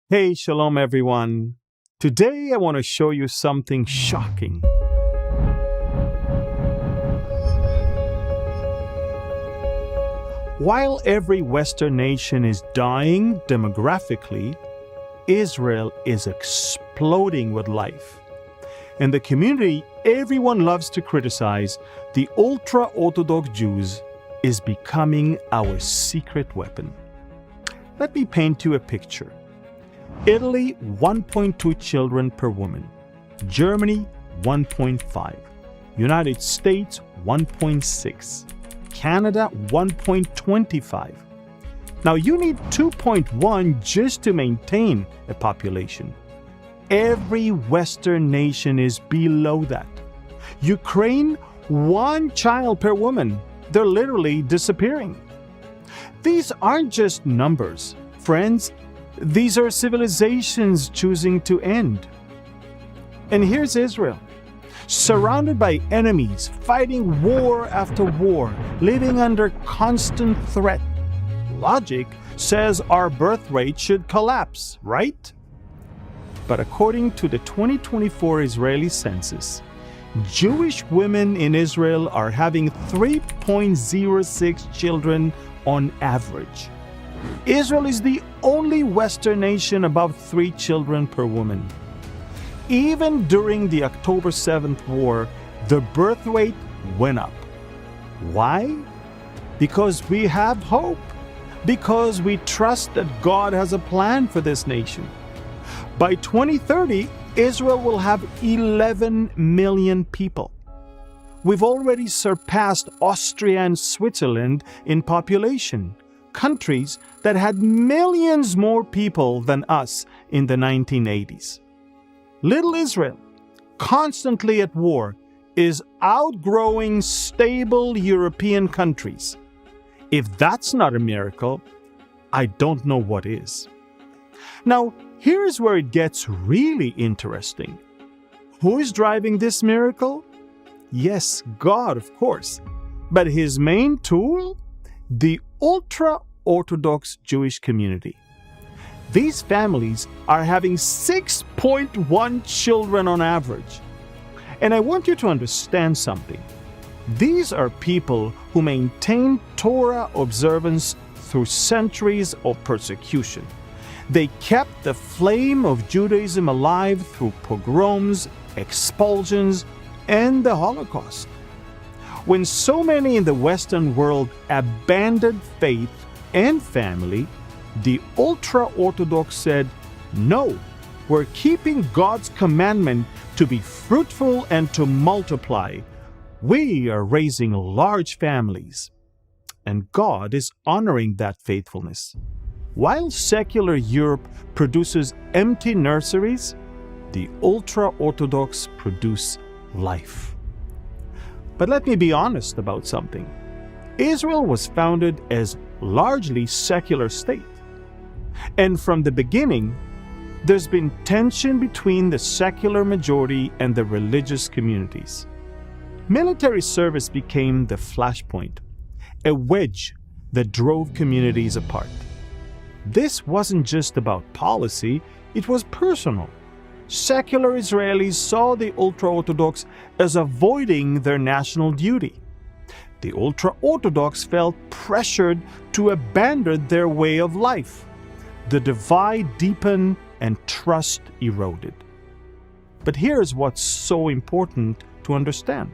Hey, shalom everyone. Today I want to show you something shocking. While every Western nation is dying demographically, Israel is exploding with life. And the community everyone loves to criticize, the ultra-Orthodox Jews, is becoming our secret weapon. Let me paint you a picture. Italy, 1.2 children per woman. Germany, 1.5. United States, 1.6. Canada, 1.25. Now you need 2.1 just to maintain a population. Every Western nation is below that. Ukraine, 1 child per woman. They're literally disappearing. These aren't just numbers, friends. These are civilizations choosing to end. And here's Israel, surrounded by enemies, fighting war after war, living under constant threat. Logic says our birth rate should collapse, right? But according to the 2024 Israeli census, Jewish women in Israel are having 3.06 children on average. Israel is the only Western nation above 3 children per woman. Even during the October 7th war, the birth rate went up. Why? Because we have hope. Because we trust that God has a plan for this nation. By 2030, Israel will have 11 million people. We've already surpassed Austria and Switzerland in population, countries that had millions more people than us in the 1980s. Little Israel, constantly at war, is outgrowing stable European countries. If that's not a miracle, I don't know what is. Now, here's where it gets really interesting. Who is driving this miracle? Yes, God, of course. But his main tool? The ultra-Orthodox Jewish community. These families are having 6.1 children on average. And I want you to understand something. These are people who maintain Torah observance through centuries of persecution. They kept the flame of Judaism alive through pogroms, expulsions, and the Holocaust. When so many in the Western world abandoned faith and family, the ultra-Orthodox said, no, we're keeping God's commandment to be fruitful and to multiply. We are raising large families. And God is honoring that faithfulness. While secular Europe produces empty nurseries, the ultra-Orthodox produce life. But let me be honest about something. Israel was founded as largely secular state. And from the beginning, there's been tension between the secular majority and the religious communities. Military service became the flashpoint, a wedge that drove communities apart. This wasn't just about policy, it was personal. Secular Israelis saw the ultra-Orthodox as avoiding their national duty. The ultra-Orthodox felt pressured to abandon their way of life. The divide deepened and trust eroded. But here's what's so important to understand.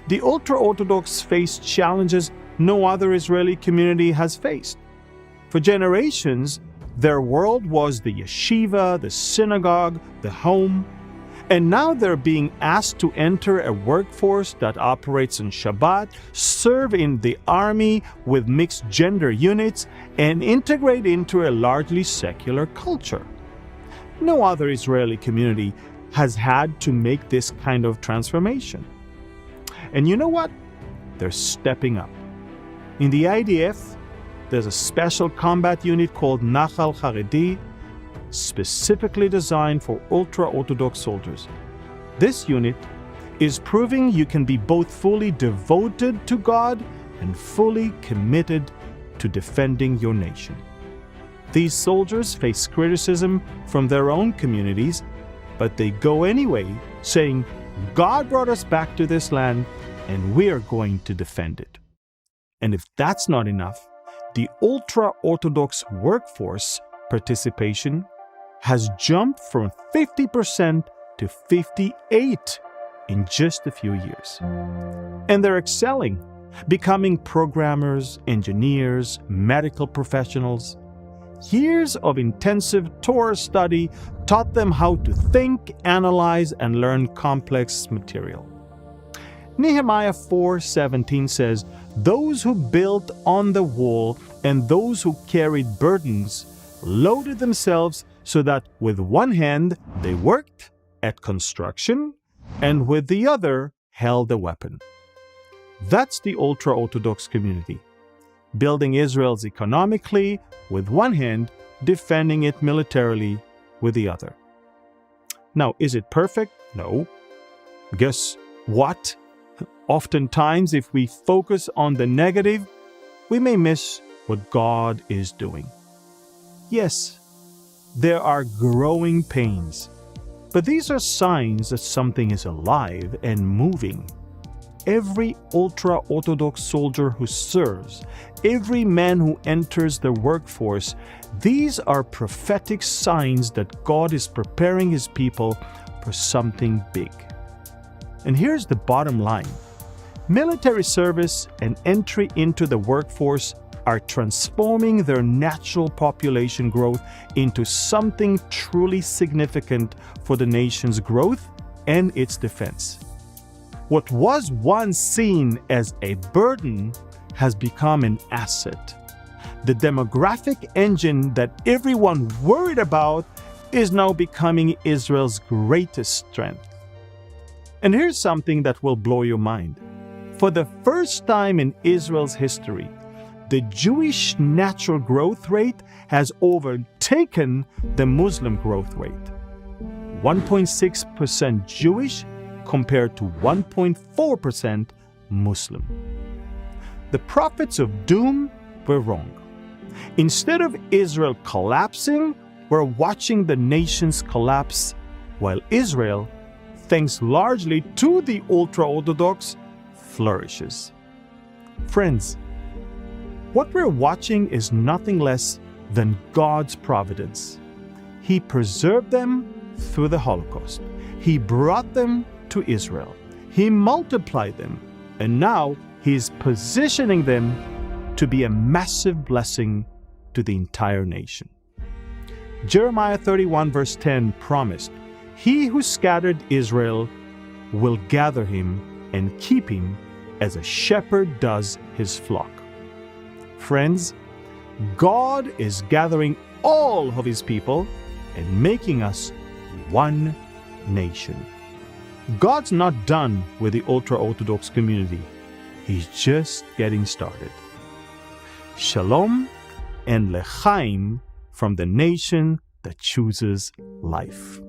The ultra-Orthodox faced challenges no other Israeli community has faced. For generations, their world was the yeshiva, the synagogue, the home, and now they're being asked to enter a workforce that operates on Shabbat, serve in the army with mixed gender units, and integrate into a largely secular culture. No other Israeli community has had to make this kind of transformation. And you know what? They're stepping up. In the IDF, there's a special combat unit called Nachal Haredi, specifically designed for ultra-Orthodox soldiers. This unit is proving you can be both fully devoted to God and fully committed to defending your nation. These soldiers face criticism from their own communities, but they go anyway, saying, God brought us back to this land, and we are going to defend it. And if that's not enough, the ultra-Orthodox workforce participation has jumped from 50% to 58% in just a few years. And they're excelling, becoming programmers, engineers, medical professionals. Years of intensive Torah study taught them how to think, analyze, and learn complex material. Nehemiah 4:17 says, "Those who built on the wall and those who carried burdens loaded themselves so that with one hand they worked at construction and with the other held a weapon." That's the ultra-Orthodox community, building Israel's economically with one hand, defending it militarily with the other. Now, is it perfect? No. Guess what? Oftentimes, if we focus on the negative, we may miss what God is doing. Yes, there are growing pains, but these are signs that something is alive and moving. Every ultra-Orthodox soldier who serves, every man who enters the workforce, these are prophetic signs that God is preparing His people for something big. And here's the bottom line. Military service and entry into the workforce are transforming their natural population growth into something truly significant for the nation's growth and its defense. What was once seen as a burden has become an asset. The demographic engine that everyone worried about is now becoming Israel's greatest strength. And here's something that will blow your mind. For the first time in Israel's history, the Jewish natural growth rate has overtaken the Muslim growth rate. 1.6% Jewish compared to 1.4% Muslim. The prophets of doom were wrong. Instead of Israel collapsing, we're watching the nations collapse, while Israel, thanks largely to the ultra-Orthodox, flourishes. Friends, what we're watching is nothing less than God's providence. He preserved them through the Holocaust. He brought them to Israel. He multiplied them, and now He's positioning them to be a massive blessing to the entire nation. Jeremiah 31 verse 10 promised, "He who scattered Israel will gather him and keep him as a shepherd does his flock." Friends, God is gathering all of His people and making us one nation. God's not done with the ultra-Orthodox community. He's just getting started. Shalom and lechaim from the nation that chooses life.